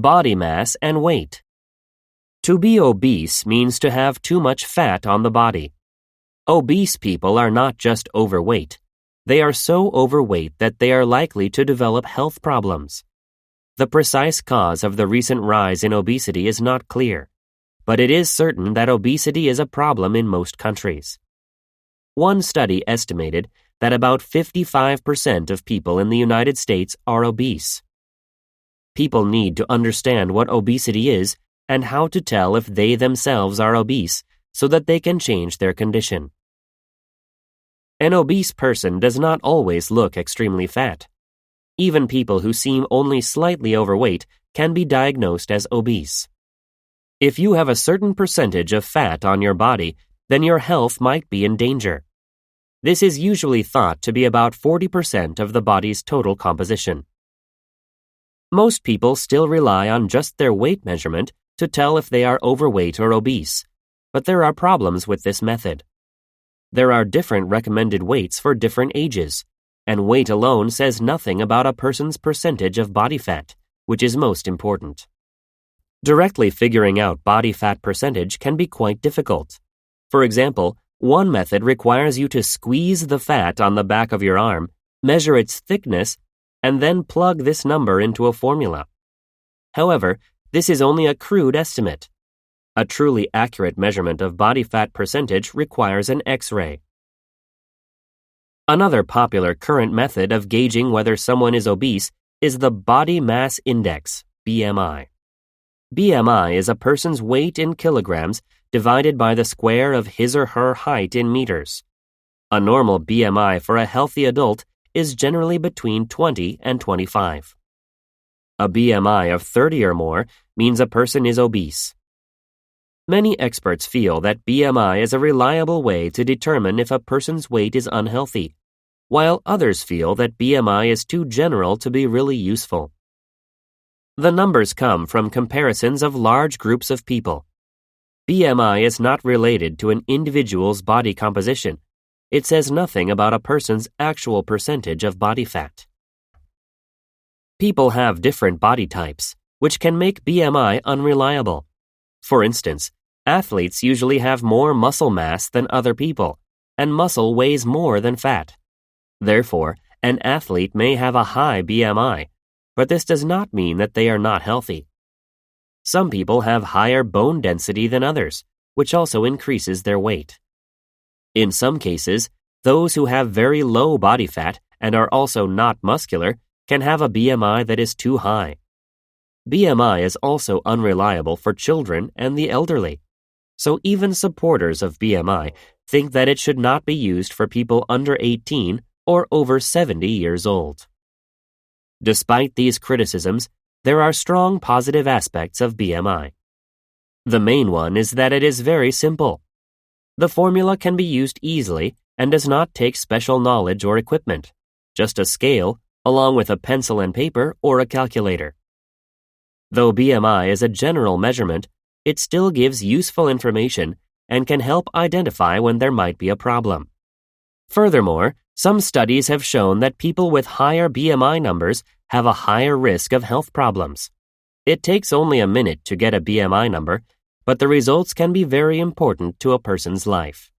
Body mass and weight. To be obese means to have too much fat on the body. Obese people are not just overweight. They are so overweight that they are likely to develop health problems. The precise cause of the recent rise in obesity is not clear, but it is certain that obesity is a problem in most countries. One study estimated that about 55% of people in the United States are obese. People need to understand what obesity is and how to tell if they themselves are obese so that they can change their condition. An obese person does not always look extremely fat. Even people who seem only slightly overweight can be diagnosed as obese. If you have a certain percentage of fat on your body, then your health might be in danger. This is usually thought to be about 40% of the body's total composition. Most people still rely on just their weight measurement to tell if they are overweight or obese, but there are problems with this method. There are different recommended weights for different ages, and weight alone says nothing about a person's percentage of body fat, which is most important. Directly figuring out body fat percentage can be quite difficult. For example, one method requires you to squeeze the fat on the back of your arm, measure its thickness, and then plug this number into a formula. However, this is only a crude estimate. A truly accurate measurement of body fat percentage requires an X-ray. Another popular current method of gauging whether someone is obese is the body mass index, BMI. BMI is a person's weight in kilograms divided by the square of his or her height in meters. A normal BMI for a healthy adult is generally between 20 and 25. A BMI of 30 or more means a person is obese. Many experts feel that BMI is a reliable way to determine if a person's weight is unhealthy, while others feel that BMI is too general to be really useful. The numbers come from comparisons of large groups of people. BMI is not related to an individual's body composition. It says nothing about a person's actual percentage of body fat. People have different body types, which can make BMI unreliable. For instance, athletes usually have more muscle mass than other people, and muscle weighs more than fat. Therefore, an athlete may have a high BMI, but this does not mean that they are not healthy. Some people have higher bone density than others, which also increases their weight. In some cases, those who have very low body fat and are also not muscular can have a BMI that is too high. BMI is also unreliable for children and the elderly, so even supporters of BMI think that it should not be used for people under 18 or over 70 years old. Despite these criticisms, there are strong positive aspects of BMI. The main one is that it is very simple. The formula can be used easily and does not take special knowledge or equipment, just a scale, along with a pencil and paper or a calculator. Though BMI is a general measurement, it still gives useful information and can help identify when there might be a problem. Furthermore, some studies have shown that people with higher BMI numbers have a higher risk of health problems. It takes only a minute to get a BMI number, but the results can be very important to a person's life.